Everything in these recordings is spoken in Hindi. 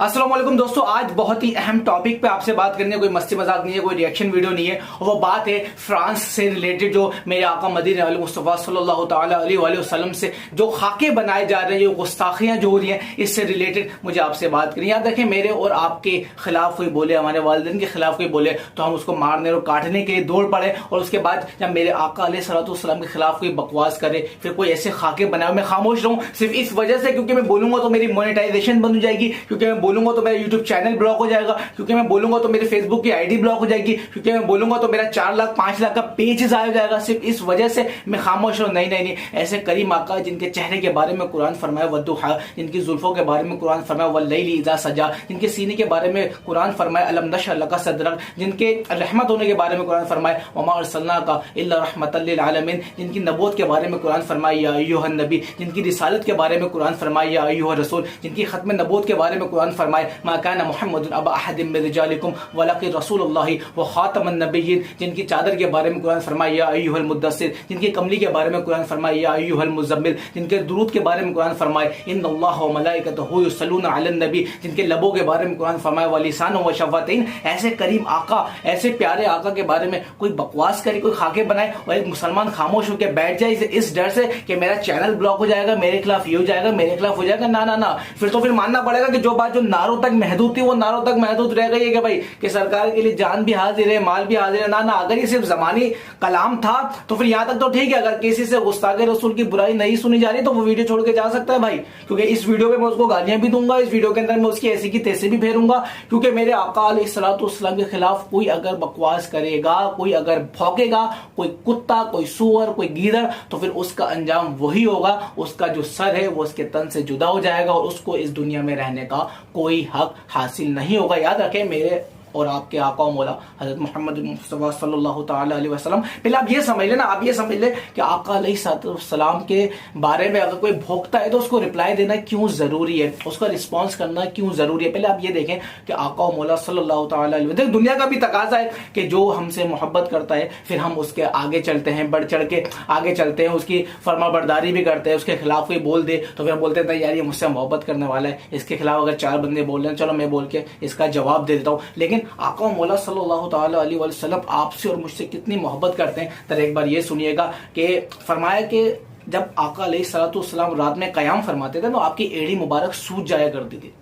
अस्सलाम वालेकुम दोस्तों, आज बहुत ही अहम टॉपिक पे आपसे बात करनी है। कोई मस्ती मजाक नहीं है, कोई रिएक्शन वीडियो नहीं है। और वो बात है फ्रांस से रिलेटेड, जो मेरे आका मदीने वाले मुस्तफ़ा सल्लल्लाहु ताला अलैहि वसल्लम से जो खाके बनाए जा रहे हैं, जो गुस्ताखियां जो हो रही हैं, इससे रिलेटेड मुझे आपसे बात करनी है। याद रखें, मेरे और आपके खिलाफ कोई बोले, हमारे वालिदैन के खिलाफ कोई बोले तो हम उसको मारने और काटने के लिए दौड़ पड़े। और उसके बाद जब मेरे आका अलैहिस्सलाम के खिलाफ कोई बकवास करे, फिर कोई ऐसे खाके बनाए, मैं खामोश रहूं सिर्फ इस वजह से क्योंकि मैं बोलूंगा तो मेरी मोनेटाइजेशन बंद हो जाएगी, क्योंकि मैं बोलूंगा तो मेरा यूट्यूब चैनल ब्लॉक हो जाएगा, क्योंकि मैं बोलूंगा तो मेरे फेसबुक की आईडी ब्लॉक हो जाएगी, क्योंकि मैं बोलूंगा तो मेरा 4 लाख 5 लाख का पेज जाया हो जाएगा। सिर्फ इस वजह से मैं खामोश हूं। नहीं नहीं नहीं, ऐसे करीम आका जिनके चेहरे के बारे में कुरान फरमाया वद्दुहा, जिनकी जुल्फों के बारे में कुरान फरमाया वल्लैलि इज़ा सजा, जिनके सीने के बारे में कुरान फरमाया अलम नशरह लका सदरक, जिनके रहमत होने के बारे में कुरान फरमाया वमा अरसलनाका इल्ला रहमतल लिल आलमीन, जिनकी नबूवत के बारे में कुरान फरमाया या अय्युहन नबी, जिनकी रिसालत के बारे में कुरान फरमाया या अय्युहर रसूल, जिनकी खत्म नबूवत के बारे में कुरान फरमाया मा काना मुहम्मदुन अबा अहदिम मिन रिजालिकुम वलाकिन रसूलुल्लाहि व खातमुन नबिय्यीन, जिनकी चादर के बारे में कुरान फरमाया या अय्युहल मुद्दस्सिर, जिनकी कमली के बारे में कुरान फरमाया या अय्युहल मुज़म्मिल, जिनके दुरूद के बारे में कुरान फरमाया इन्नल्लाह व मलाइकतहु युसल्लूना अलन नबी, जिनके लबों के बारे में कुरान फरमाया व लिसान व शफ़तैन। ऐसे करीम आका, ऐसे प्यारे आका के बारे में कोई बकवास करे, कोई खाके बनाए और एक मुसलमान खामोश होकर बैठ जाए इस डर से कि मेरा चैनल ब्लॉक हो जाएगा, मेरे खिलाफ ये हो जाएगा, मेरे खिलाफ हो जाएगा। ना ना ना, फिर तो फिर मानना पड़ेगा कि जो बात जो नारों तक महदूद थी वो नारों तक महदूद रह गई है कि भाई कि सरकार के लिए जान भी हाजिर है, माल भी हाजिर है। ना ना, अगर ये सिर्फ जमानी कलाम था तो फिर यहां तक तो ठीक है। अगर किसी से गुस्ताखे रसूल की बुराई नहीं सुनी जा रही तो वो वीडियो छोड़ के जा सकता है भाई, क्योंकि इस वीडियो में मैं उसको गालियां भी दूंगा, इस वीडियो के अंदर मैं उसकी ऐसी की तैसी भी फेरूंगा, क्योंकि मेरे आका अलैहिस्सलाम के खिलाफ कोई अगर बकवास करेगा, कोई अगर भौंकेगा, कोई कुत्ता, कोई सूअर, कोई गीदड़, तो फिर उसका अंजाम वही होगा। उसका जो सर है वो उसके तन से जुदा हो जाएगा और उसको इस दुनिया में रहने का कोई हक हासिल नहीं होगा। याद रखें, मेरे और आपके आका मौला हजरत मोहम्मद मुस्तफ़ा सल्लल्लाहु ताला अलैहि वसल्लम, पहले आप ये समझ लेना, आप ये समझ ले कि आका अलैहिस्सलाम के बारे में अगर कोई भोंकता है तो उसको रिप्लाई देना क्यों जरूरी है, उसका रिस्पॉन्स करना क्यों जरूरी है। पहले आप ये देखें कि आका मौला सल्लल्लाहु ताला अलैहि वसल्लम, दुनिया का भी तकाजा है कि जो हमसे मोहब्बत करता है फिर हम उसके आगे चलते हैं, बढ़ चढ़ के आगे चलते हैं, उसकी फर्मा बरदारी भी करते हैं। उसके खिलाफ कोई बोल दे तो फिर हम बोलते हैं यार ये मुझसे मोहब्बत करने वाला है, इसके खिलाफ अगर 4 बंदे बोल रहे हैं चलो मैं बोल के इसका जवाब दे देता हूँ। लेकिन आका मौला सल्लल्लाहु ताला अलैहि वसल्लम आपसे और मुझसे कितनी मोहब्बत करते हैं, तो एक बार ये सुनिएगा कि फरमाया कि जब आका अलैहिस्सलाम रात में कयाम फरमाते थे तो आपकी एड़ी मुबारक सूज जाया करती थी।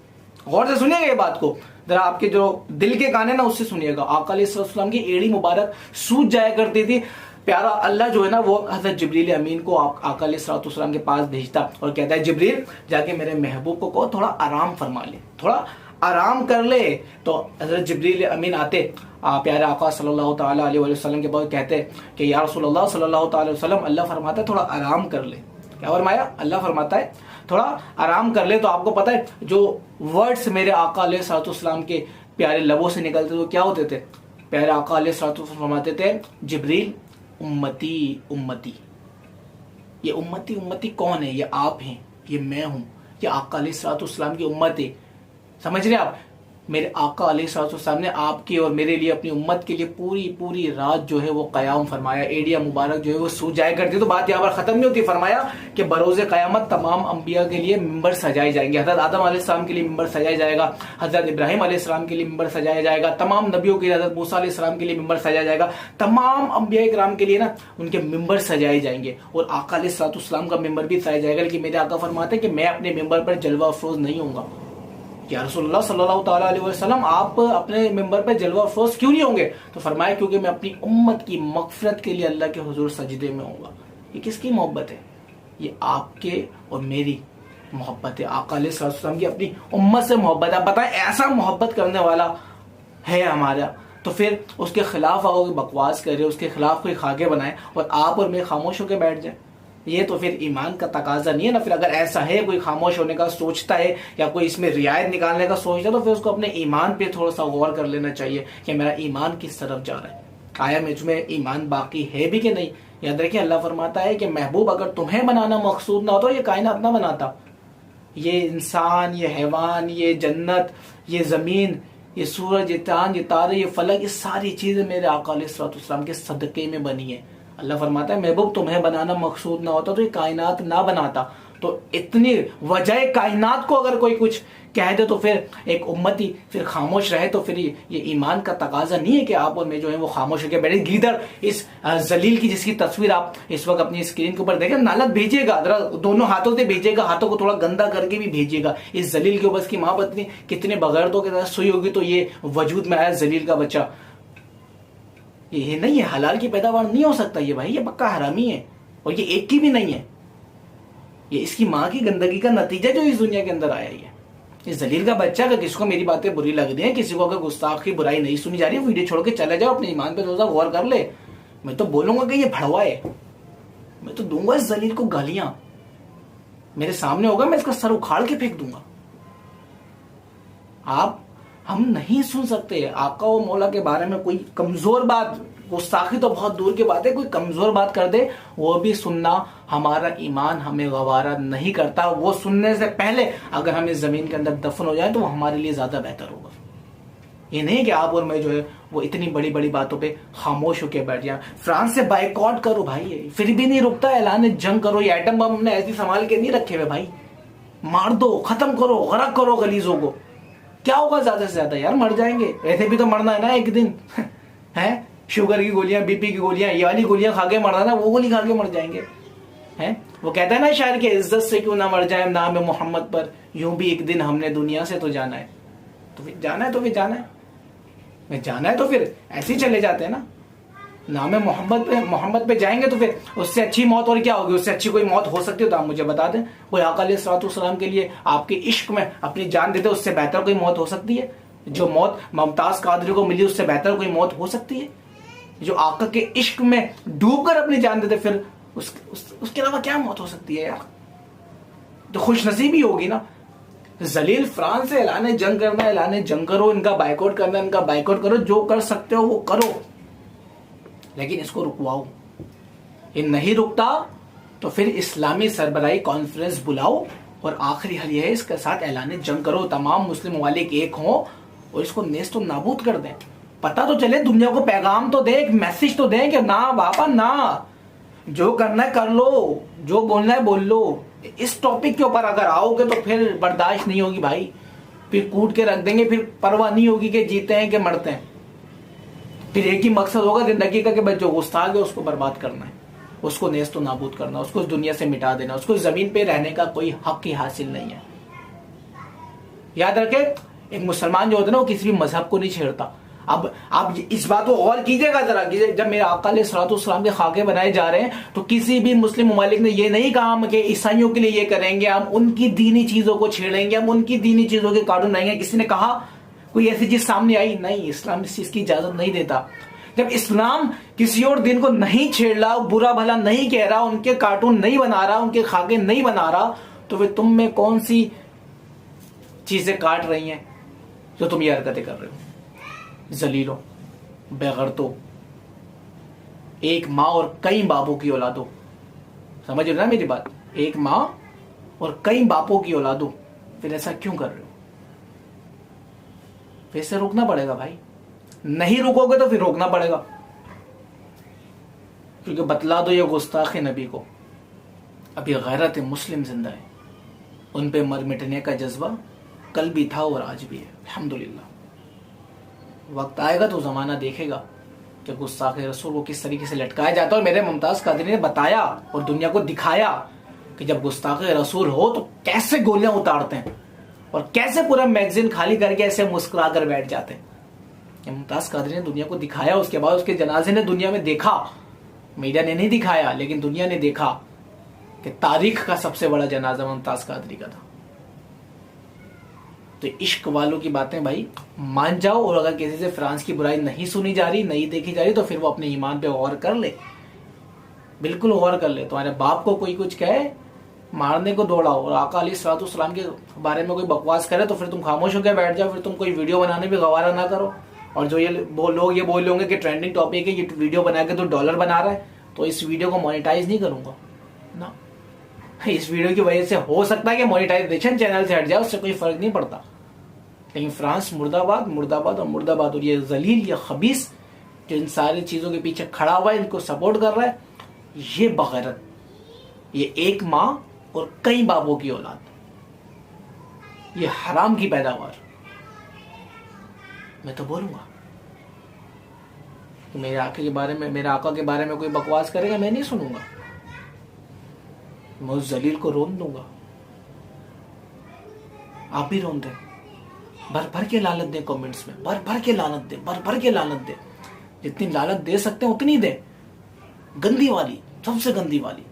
गौर से सुनिएगा ये बात को, जरा आपके जो दिल के कान है ना उससे सुनिएगा। आका अलैहिस्सलाम की एड़ी मुबारक सूज जाया करती थी। प्यारा अल्लाह जो है ना वो हज़रत जिब्रील अमीन को आका अलैहिस्सलाम के पास भेजता और कहता है जिब्रील जाके मेरे महबूब को कहो थोड़ा आराम फरमा ले, थोड़ा आराम कर ले। तो हज़रत जिब्रील अमीन आते प्यारे आका सल्लल्लाहु ताला अलैहि वसल्लम के पास कहते कि या रसूलल्लाह सल्लल्लाहु ताला अलैहि वसल्लम, अल्लाह फरमाता है थोड़ा आराम कर ले। क्या फरमाया? अल्लाह फरमाता है थोड़ा आराम कर ले। तो आपको पता है जो वर्ड्स मेरे आका अलैहिस्सलाम के प्यारे लबों से निकलते तो क्या होते थे? प्यारे आका अलैहिस्सलाम फरमाते थे जिब्रील उम्मती उम्मती। ये उम्मती उम्मती कौन है? ये आप हैं, ये मैं हूं, ये आका अलैहिस्सलाम की उम्मत है। समझ रहे आप? मेरे आका अलैहिस्सलाम ने आपकी और मेरे लिए, अपनी उम्मत के लिए पूरी पूरी रात जो है वो कयाम फरमाया। एडिया मुबारक जो है वो सूज जाया करती। तो बात यहाँ पर खत्म नहीं होती। फरमाया कि बरोज़े क़यामत तमाम अंबिया के लिए मिंबर सजाए जाएंगे। हज़रत आदम अलैहिस्सलाम के लिए मिंबर सजाया जाएगा, हज़रत इब्राहिम अलैहिस्सलाम के लिए मिंबर सजाया जाएगा, तमाम नबियों के लिए, हज़रत मूसा अलैहिस्सलाम के लिए मिंबर सजाया जाएगा, तमाम अंबिया किराम के लिए ना उनके मिंबर सजाए जाएंगे और आका अलैहिस्सलाम का मिंबर भी सजाया जाएगा। लेकिन मेरे आका फरमाते हैं कि मैं अपने मिंबर पर जलवा अफरोज नहीं होऊंगा। या रसूलुल्लाह सल्लल्लाहु ताला अलैहि वसल्लम, आप अपने मिंबर पे जलवा अफरोज क्यों नहीं होंगे? तो फरमाया क्योंकि मैं अपनी उम्मत की मगफिरत के लिए अल्लाह के हुजूर सजदे में होऊंगा। ये किसकी मोहब्बत है? ये आपके और मेरी मोहब्बत है। आका अलैहिस्सलाम की अपनी उम्मत से मोहब्बत है। आप बताएं, ऐसा मोहब्बत करने वाला है हमारा, तो फिर उसके खिलाफ आओ बकवास करे, उसके खिलाफ कोई खाके बनाए और आप और मैं खामोश होकर बैठ जाए, ये तो फिर ईमान का तकाजा नहीं है ना। फिर अगर ऐसा है, कोई खामोश होने का सोचता है या कोई इसमें रियायत निकालने का सोचता है, तो फिर उसको अपने ईमान पे थोड़ा सा गौर कर लेना चाहिए कि मेरा ईमान किस तरफ जा रहा है, आया मुझमें ईमान बाकी है भी कि नहीं। याद रखिए, अल्लाह फरमाता है कि महबूब अगर तुम्हें बनाना मकसूद ना होता तो ये कायनात ना बनाता। ये इंसान, ये हैवान, ये जन्नत, ये जमीन, ये सूरज, ये चांद, ये तारे, ये फलक, ये सारी चीजें मेरे आका अलैहिस्सलाम के सदके में बनी है। अल्लाह फरमाता है महबूब तुम्हें बनाना मकसूद ना होता तो ये कायनात ना बनाता। तो इतनी वजह कायनात को अगर कोई कुछ कह दे तो फिर एक उम्मती फिर खामोश रहे, तो फिर ये ईमान का तकाजा नहीं है कि आप और मैं जो है वो खामोश होकर बैठे। गीदड़ इस जलील की जिसकी तस्वीर आप इस वक्त अपनी स्क्रीन के ऊपर देखें, नालत भेजिएगा, दोनों हाथों से भेजिएगा, हाथों को थोड़ा गंदा करके भी भेजिएगा। इस जलील के ऊपर इसकी माँ पत्नी कितने बगैरतों के साथ सोई होगी तो ये वजूद में आया जलील का बच्चा। ये नहीं है, हलाल की पैदावार नहीं हो सकता ये भाई, ये पक्का हरामी है और ये एक की भी नहीं है, ये इसकी माँ की गंदगी का नतीजा जो इस दुनिया के अंदर आया है। इस जलील का बच्चा, अगर किसी को मेरी बातें बुरी लग रही है, किसी को अगर गुस्ताख की बुराई नहीं सुनी जा रही है, वीडियो छोड़ के चले जाओ, अपने ईमान पे थोड़ा सा गौर कर ले। मैं तो बोलूंगा कि ये भड़वा है, मैं तो दूंगा इस जलील को गालियां, मेरे सामने होगा मैं इसका सर उखाड़ के फेंक दूंगा। हम नहीं सुन सकते आका व मौला के बारे में कोई कमजोर बात, गुस्ताखी तो बहुत दूर की बात है, कोई कमजोर बात कर दे वो भी सुनना हमारा ईमान हमें गवारा नहीं करता। वो सुनने से पहले अगर हम इस जमीन के अंदर दफन हो जाए तो वो हमारे लिए ज्यादा बेहतर होगा। ये नहीं कि आप और मैं जो है वो इतनी बड़ी बड़ी बातों पे खामोश होकर बैठ जाए। फ्रांस से बाइकआउट करो भाई, फिर भी नहीं रुकता, ऐलान जंग करो। ये एटम बम हमने ऐसे संभाल के नहीं रखे हुए भाई, मार दो, खत्म करो, गरक करो गलीजों को। क्या होगा ज्यादा से ज्यादा यार, मर जाएंगे, ऐसे भी तो मरना है ना एक दिन है। शुगर की गोलियां, बीपी की गोलियां, ये वाली गोलियां खा के मरना ना, वो गोली खा के मर जाएंगे हैं। वो कहता है ना शायर के, इज्जत से क्यों ना मर जाए नाम मोहम्मद पर, यूं भी एक दिन हमने दुनिया से तो जाना है। तो फिर जाना है तो फिर जाना है, मैं जाना है तो फिर ऐसे ही चले जाते हैं ना। नाम मोहम्मद पे जाएंगे तो फिर उससे अच्छी मौत और क्या होगी? उससे अच्छी कोई मौत हो सकती हो तो आप मुझे बता दें। कोई आका अलैहिस्सलाम के लिए आपके इश्क में अपनी जान देते उससे बेहतर कोई मौत हो सकती है? जो मौत मुमताज कादरी को मिली उससे बेहतर कोई मौत हो सकती है? जो आका के इश्क में डूबकर अपनी जान देते फिर उसके अलावा क्या मौत हो सकती है यार? तो खुशनसीबी होगी ना। जलील फ्रांस से ऐलान जंग करना, ऐलान जंग करो, इनका बाइकआउट करना, इनका बाइकआउट करो, जो कर सकते हो वो करो, लेकिन इसको रुकवाओ। ये नहीं रुकता तो फिर इस्लामी सरबराही कॉन्फ्रेंस बुलाओ और आखिरी हल यह है, इसके साथ ऐलान जंग करो, तमाम मुस्लिम ममालिक एक हों और इसको नेस्त नाबूद कर दें। पता तो चले, दुनिया को पैगाम तो दे, एक मैसेज तो दें कि ना बाबा ना, जो करना है कर लो, जो बोलना है बोल लो। इस टॉपिक के ऊपर अगर आओगे तो फिर बर्दाश्त नहीं होगी भाई, फिर कूट के रख देंगे, फिर परवाह नहीं होगी कि जीते हैं कि मरते हैं। फिर एक ही मकसद होगा जिंदगी का कि बस जो गुस्ताख है उसको बर्बाद करना है, उसको नेस्त नाबूद करना, उसको इस दुनिया से मिटा देना, उसको जमीन पे रहने का कोई हक ही हासिल नहीं है। याद रखे, एक मुसलमान जो होता है ना वो किसी भी मजहब को नहीं छेड़ता। अब आप इस बात को गौर कीजिएगा जरा, जब मेरे आका अलैहिस्सलाम के खाके बनाए जा रहे हैं तो किसी भी मुस्लिम ममालिक ने ये नहीं कहा कि ईसाइयों के लिए ये करेंगे, हम उनकी दीनी चीजों को छेड़ेंगे, हम उनकी दीनी चीजों के कार्टून बनाएंगे। किसी ने कहा? कोई ऐसी चीज सामने आई? नहीं, इस्लाम इस चीज की इजाजत नहीं देता। जब इस्लाम किसी और दिन को नहीं छेड़ रहा, बुरा भला नहीं कह रहा, उनके कार्टून नहीं बना रहा, उनके खाके नहीं बना रहा, तो फिर तुम में कौन सी चीजें काट रही हैं जो तुम ये हरकतें कर रहे हो? जलीलो, बेगैरतो, एक माँ और कई बापों की औलादो, समझ रहे ना मेरी बात? एक माँ और कई बापों की औलादो, फिर ऐसा क्यों कर रहे हो? फिर से रोकना पड़ेगा भाई, नहीं रुकोगे तो फिर रोकना पड़ेगा, क्योंकि बतला दो ये गुस्ताख नबी को, अभी गैरत मुस्लिम जिंदा है, उन पे मर मिटने का जज्बा कल भी था और आज भी है अल्हम्दुलिल्लाह। वक्त आएगा तो जमाना देखेगा कि गुस्ताख रसूल को किस तरीके से लटकाया जाता है। और मेरे मुमताज कादरी ने बताया और दुनिया को दिखाया कि जब गुस्ताख रसूल हो तो कैसे गोलियां उतारते हैं और कैसे पूरा मैगजीन खाली करके ऐसे मुस्कुरा कर बैठ जाते हैं। मुमताज कादरी ने दुनिया को दिखाया, उसके बाद उसके जनाजे ने दुनिया में देखा, मीडिया ने नहीं दिखाया लेकिन दुनिया ने देखा कि तारीख का सबसे बड़ा जनाजा मुमताज कादरी का था। तो इश्क वालों की बातें भाई मान जाओ, और अगर किसी से फ्रांस की बुराई नहीं सुनी जा रही, नहीं देखी जा रही, तो फिर वो अपने ईमान पे गौर कर ले, बिल्कुल गौर कर ले। तुम्हारे बाप को कोई कुछ कहे, मारने को दौड़ाओ, और आका अलैहिस्सलाम के बारे में कोई बकवास करे तो फिर तुम खामोश होकर बैठ जाओ, फिर तुम कोई वीडियो बनाने में गवारा ना करो। और जो ये लोग ये बोल होंगे कि ट्रेंडिंग टॉपिक है, ये वीडियो बना के तो डॉलर बना रहा है, तो इस वीडियो को मोनेटाइज नहीं करूंगा ना। इस वीडियो की वजह से हो सकता है कि मोनेटाइजेशन चैनल से हट जाए, उससे कोई फर्क नहीं पड़ता, लेकिन फ्रांस मुर्दाबाद, मुर्दाबाद और मुर्दाबाद। और ये जलील, ये खबीस जो इन सारी चीजों के पीछे खड़ा हुआ है, इनको सपोर्ट कर रहा है, ये बगैरत, ये एक माँ और कई बापों की औलाद, ये हराम की पैदावार। मैं तो बोलूंगा तो मेरे आका के बारे में, मेरे आका के बारे में कोई बकवास करेगा, मैं नहीं सुनूंगा, मैं उस जलील को रोन दूंगा। आप भी रोन दें, भर भर के लानत दें कमेंट्स में, भर भर के लानत दें, भर भर के लानत दें, जितनी लानत दे सकते हैं उतनी दें, गंदी वाली, सबसे गंदी वाली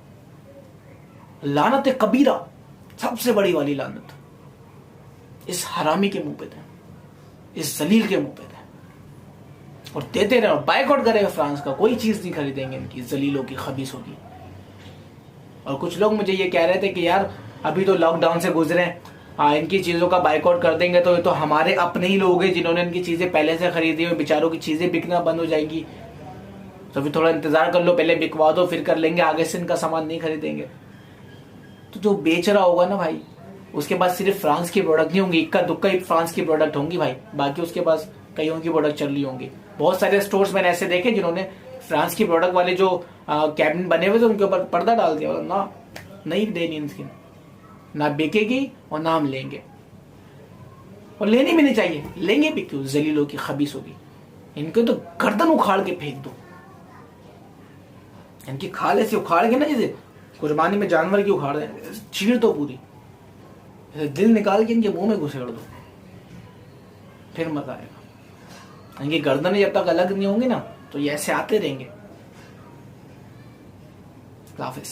लानत है, कबीरा, सबसे बड़ी वाली लानत इस हरामी के मुंह पे दें, इस जलील के मुंह पे दें, और देते रहे। बायकॉट करेगा फ्रांस का, कोई चीज नहीं खरीदेंगे इनकी जलीलों की, खबीसों की। और कुछ लोग मुझे ये कह रहे थे कि यार अभी तो लॉकडाउन से गुजरे, इनकी चीजों का बायकॉट कर देंगे तो ये तो हमारे अपने ही लोग हैं जिन्होंने इनकी चीजें पहले से खरीदी हुई, बेचारों की चीजें बिकना बंद हो जाएंगी, तो फिर थोड़ा इंतजार कर लो, पहले बिकवा दो फिर कर लेंगे, आगे से इनका सामान नहीं खरीदेंगे। तो जो बेच रहा होगा ना भाई, उसके पास सिर्फ फ्रांस की प्रोडक्ट नहीं होंगी, इक्का दुक्का ही फ्रांस की प्रोडक्ट होंगी भाई, बाकी उसके पास कईयों की प्रोडक्ट चल रही होंगी। बहुत सारे स्टोर्स मैंने ऐसे देखे जिन्होंने फ्रांस की प्रोडक्ट वाले जो कैबिनेट बने हुए थे उनके ऊपर पर्दा डाल दिया, ना नहीं देनी इनकी, ना बिकेगी और ना हम लेंगे, और लेनी भी नहीं चाहिए, लेंगे भी क्यों, जलीलों की, खबीस होगी। इनको तो गर्दन उखाड़ के फेंक दो, इनकी खाल ऐसे उखाड़ के ना, जैसे कुर्बानी में जानवर की उखाड़ दे, चीर दो पूरी, दिल निकाल के इनके मुंह में घुसेड़ दो, फिर मजा आएगा। इनकी गर्दनें जब तक अलग नहीं होंगी ना तो ये ऐसे आते रहेंगे। हाफिज।